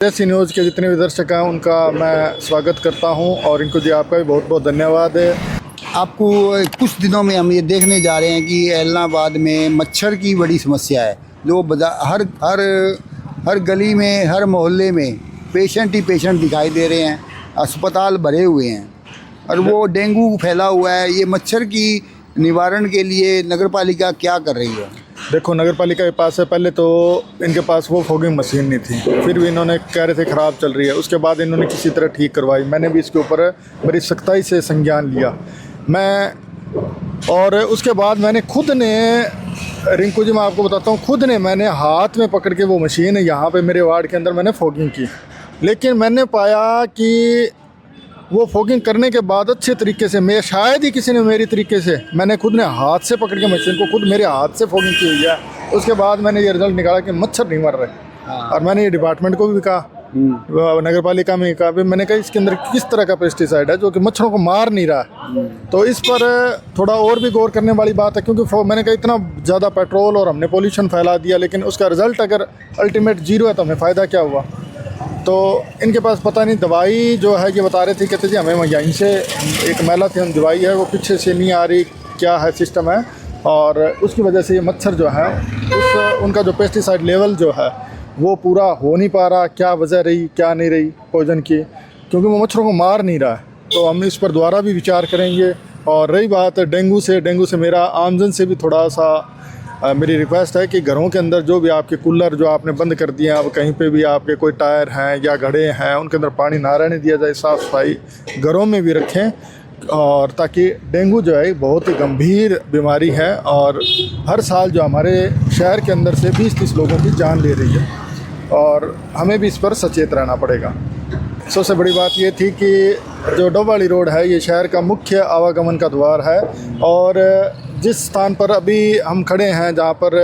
जैसी न्यूज़ के जितने भी दर्शक हैं उनका मैं स्वागत करता हूं और इनको जी आपका भी बहुत बहुत धन्यवाद है। आपको कुछ दिनों में हम ये देखने जा रहे हैं कि एलनाबाद में मच्छर की बड़ी समस्या है। जो हर हर हर गली में, हर मोहल्ले में पेशेंट ही पेशेंट दिखाई दे रहे हैं। अस्पताल भरे हुए हैं और वो डेंगू फैला हुआ है। ये मच्छर की निवारण के लिए नगर पालिका क्या कर रही है? देखो, नगर पालिका के पास है, पहले तो इनके पास वो फॉगिंग मशीन नहीं थी, फिर भी इन्होंने कह रहे थे ख़राब चल रही है, उसके बाद इन्होंने किसी तरह ठीक करवाई। मैंने भी इसके ऊपर बड़ी सख्ताई से संज्ञान लिया और उसके बाद मैंने खुद ने, रिंकू जी मैं आपको बताता हूँ, खुद ने मैंने हाथ में पकड़ के वो मशीन यहाँ पे मेरे वार्ड के अंदर मैंने फॉगिंग की। लेकिन मैंने पाया कि वो फॉगिंग करने के बाद अच्छे तरीके से, मैं शायद ही किसी ने मेरी तरीके से, मैंने खुद ने हाथ से पकड़ के मशीन को खुद मेरे हाथ से फॉगिंग की हुई है। उसके बाद मैंने ये रिजल्ट निकाला कि मच्छर नहीं मर रहे। और मैंने ये डिपार्टमेंट को भी कहा, नगर पालिका में कहा भी, मैंने कहा इसके अंदर किस तरह का पेस्टिसाइड है जो कि मच्छरों को मार नहीं रहा है। तो इस पर थोड़ा और भी गौर करने वाली बात है, क्योंकि मैंने कहा इतना ज़्यादा पेट्रोल और हमने पोल्यूशन फैला दिया, लेकिन उसका रिजल्ट अगर अल्टीमेट जीरो है तो हमें फ़ायदा क्या हुआ। तो इनके पास पता नहीं, दवाई जो है ये बता रहे थे, कहते थे हमें यहीं से एक मैलाथेन दवाई है वो पीछे से नहीं आ रही, क्या है सिस्टम है, और उसकी वजह से ये मच्छर जो है उनका जो पेस्टिसाइड लेवल जो है वो पूरा हो नहीं पा रहा। क्या वजह रही, क्या नहीं रही पॉइजन की, क्योंकि वो मच्छरों को मार नहीं रहा है। तो हम इस पर दोबारा भी विचार करेंगे। और रही बात डेंगू से मेरा आमजन से भी थोड़ा सा मेरी रिक्वेस्ट है कि घरों के अंदर जो भी आपके कूलर जो आपने बंद कर दिए हैं, अब कहीं पे भी आपके कोई टायर हैं या घड़े हैं, उनके अंदर पानी ना रहने दिया जाए। साफ़ सफाई घरों में भी रखें, और ताकि डेंगू जो है बहुत ही गंभीर बीमारी है और हर साल जो हमारे शहर के अंदर से 20-30 लोगों की जान ले रही है, और हमें भी इस पर सचेत रहना पड़ेगा। सबसे बड़ी बात ये थी कि जो डोबाली रोड है ये शहर का मुख्य आवागमन का द्वार है, और जिस स्थान पर अभी हम खड़े हैं जहाँ पर,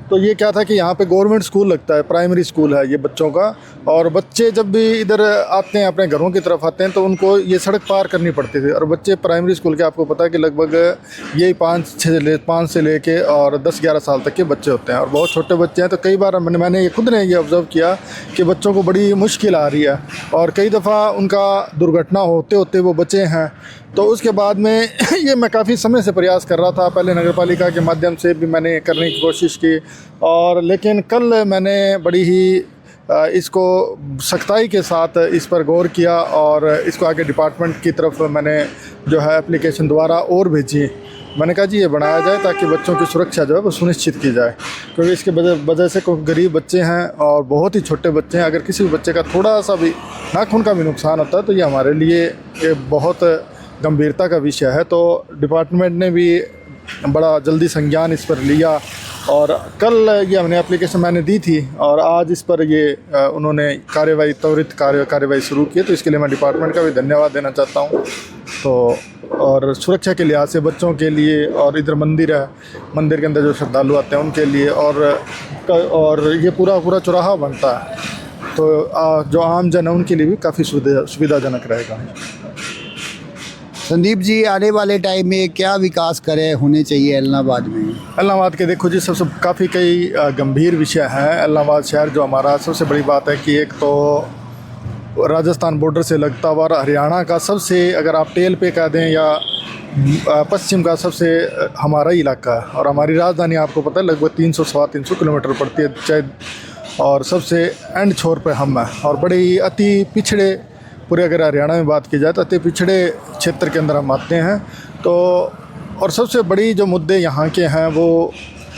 तो ये क्या था कि यहाँ पे गवर्नमेंट स्कूल लगता है, प्राइमरी स्कूल है ये बच्चों का, और बच्चे जब भी इधर आते हैं अपने घरों की तरफ आते हैं तो उनको ये सड़क पार करनी पड़ती थी। और बच्चे प्राइमरी स्कूल के, आपको पता है कि लगभग यही 5 से लेके और 10-11 साल तक के बच्चे होते हैं, और बहुत छोटे बच्चे हैं। तो कई बार मैंने ये खुद ने ये ऑब्ज़र्व किया कि बच्चों को बड़ी मुश्किल आ रही है, और कई दफ़ा उनका दुर्घटना होते होते वो बचे हैं। तो उसके बाद में ये मैं काफ़ी समय से प्रयास कर रहा था, पहले नगर पालिका के माध्यम से भी मैंने करने की कोशिश की, और लेकिन कल मैंने बड़ी ही इसको सख्ताई के साथ इस पर गौर किया, और इसको आगे डिपार्टमेंट की तरफ मैंने जो है एप्लीकेशन दोबारा और भेजी। मैंने कहा जी ये बनाया जाए ताकि बच्चों की सुरक्षा जो है वो सुनिश्चित की जाए, क्योंकि इसके वजह से कोई गरीब बच्चे हैं और बहुत ही छोटे बच्चे हैं। अगर किसी भी बच्चे का थोड़ा सा भी नाखून का भी नुकसान होता है तो ये हमारे लिए एक बहुत गंभीरता का विषय है। तो डिपार्टमेंट ने भी बड़ा जल्दी संज्ञान इस पर लिया, और कल ये हमने एप्लीकेशन मैंने दी थी, और आज इस पर ये उन्होंने त्वरित कार्यवाही शुरू की। तो इसके लिए मैं डिपार्टमेंट का भी धन्यवाद देना चाहता हूँ। तो और सुरक्षा के लिहाज से बच्चों के लिए, और इधर मंदिर है, मंदिर के अंदर जो श्रद्धालु आते हैं उनके लिए, और ये पूरा चौराहा बनता है, तो जो आम जन है उनके लिए भी काफ़ी सुविधाजनक रहेगा। संदीप जी, आने वाले टाइम में क्या विकास करे होने चाहिए एलनाबाद में? एलनाबाद के देखो जी, सबसे काफ़ी कई गंभीर विषय हैं। एलनाबाद शहर जो हमारा, सबसे बड़ी बात है कि एक तो राजस्थान बॉर्डर से लगता हुआ हरियाणा का सबसे, अगर आप टेल पे कह दें या पश्चिम का सबसे हमारा ही इलाका है, और हमारी राजधानी आपको पता है लगभग 300-325 किलोमीटर पड़ती है चाहे, और सबसे एंड छोर पे हम हैं, और बड़े ही अति पिछड़े, पूरे अगर हरियाणा में बात की जाए तो अति पिछड़े क्षेत्र के अंदर हम आते हैं। तो और सबसे बड़ी जो मुद्दे यहाँ के हैं वो,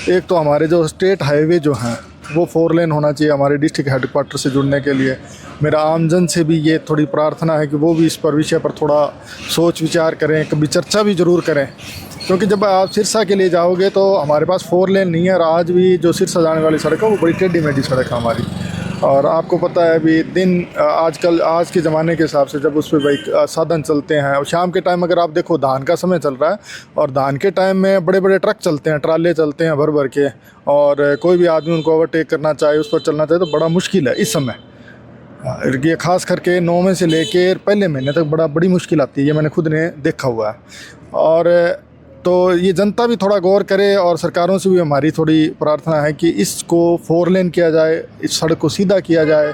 एक तो हमारे जो स्टेट हाईवे जो हैं वो 4 लेन होना चाहिए हमारे डिस्ट्रिक्ट हेडक्वार्टर से जुड़ने के लिए। मेरा आमजन से भी ये थोड़ी प्रार्थना है कि वो भी इस पर विषय पर थोड़ा सोच विचार करें, कभी चर्चा भी ज़रूर करें, क्योंकि जब आप सिरसा के लिए जाओगे तो हमारे पास 4 लेन नहीं है, और आज भी जो सिरसा जाने वाली सड़क है वो बड़ी टेढ़ी मेढ़ी सड़क है हमारी। और आपको पता है अभी आज के ज़माने के हिसाब से जब उस पर साधन चलते हैं, और शाम के टाइम अगर आप देखो धान का समय चल रहा है, और धान के टाइम में बड़े बड़े ट्रक चलते हैं, ट्राले चलते हैं भर भर के, और कोई भी आदमी उनको ओवरटेक करना चाहे, उस पर चलना चाहे तो बड़ा मुश्किल है इस समय। ये खास करके 9 में से लेकर पहले महीने तक बड़ी मुश्किल आती है, ये मैंने खुद ने देखा हुआ है। और तो ये जनता भी थोड़ा गौर करे, और सरकारों से भी हमारी थोड़ी प्रार्थना है कि इसको 4 लेन किया जाए, इस सड़क को सीधा किया जाए,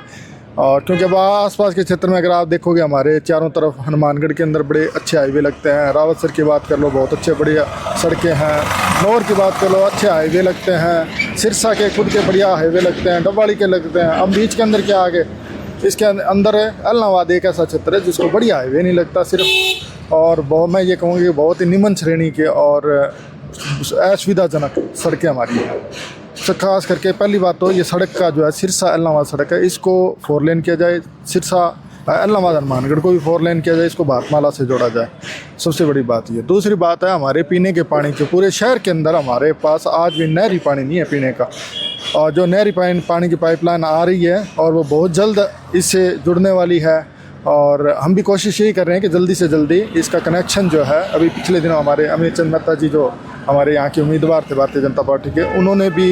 और क्योंकि अब आसपास के क्षेत्र में अगर आप देखोगे हमारे चारों तरफ हनुमानगढ़ के अंदर बड़े अच्छे हाईवे लगते हैं, रावतसर की बात कर लो बहुत अच्छे बढ़िया सड़कें हैं, नौर की बात कर लो अच्छे हाईवे लगते हैं, सिरसा के खुद के बढ़िया हाईवे लगते हैं, डब्बाड़ी के लगते हैं। अब बीच के अंदर क्या आगे इसके अंदर है एलनाबाद एक ऐसा क्षेत्र है जिसको बढ़िया हाईवे नहीं लगता सिर्फ, और बहुत मैं ये कहूँगी बहुत ही निम्न श्रेणी के और असुविधाजनक सड़कें हमारी हैं। तो खास करके पहली बात तो ये सड़क का जो है सिरसा एलनाबाद सड़क है, इसको 4 लेन किया जाए, सिरसा एलनाबाद हनुमानगढ़ को भी 4 लेन किया जाए, इसको भारतमाला से जोड़ा जाए, सबसे बड़ी बात ये। दूसरी बात है हमारे पीने के पानी के पूरे शहर के अंदर हमारे पास आज भी नहरी पानी नहीं है पीने का, और जो नहरी पानी की पाइपलाइन आ रही है और वो बहुत जल्द इससे जुड़ने वाली है, और हम भी कोशिश यही कर रहे हैं कि जल्दी से जल्दी इसका कनेक्शन जो है। अभी पिछले दिनों हमारे अमित चंद मेहता जी जो हमारे यहाँ के उम्मीदवार थे भारतीय जनता पार्टी के, उन्होंने भी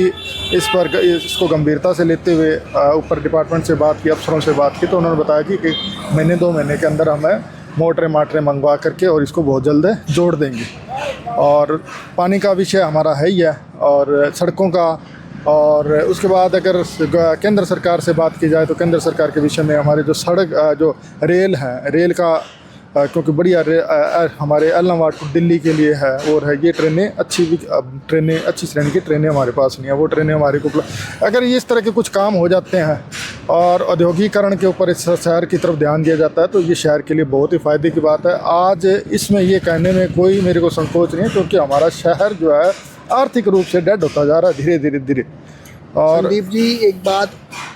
इस पर इसको गंभीरता से लेते हुए ऊपर डिपार्टमेंट से बात की, अफसरों से बात की, तो उन्होंने बताया कि महीने 2 महीने के अंदर हमें मोटरें मंगवा करके और इसको बहुत जल्द जोड़ देंगे। और पानी का विषय हमारा है ही है, और सड़कों का, और उसके बाद अगर केंद्र सरकार से बात की जाए तो केंद्र सरकार के विषय में हमारे जो सड़क जो रेल है, रेल का क्योंकि बढ़िया हमारे एलनाबाद टू दिल्ली के लिए है, और है ये ट्रेनें अच्छी श्रेणी की ट्रेनें हमारे पास नहीं है, वो ट्रेनें हमारे को अगर ये इस तरह के कुछ काम हो जाते हैं और औद्योगिकरण के ऊपर इस शहर की तरफ ध्यान दिया जाता है तो ये शहर के लिए बहुत ही फ़ायदे की बात है। आज इसमें ये कहने में कोई मेरे को संकोच नहीं है, क्योंकि हमारा शहर जो है आर्थिक रूप से डेड होता जा रहा है धीरे धीरे। और संदीप जी एक बात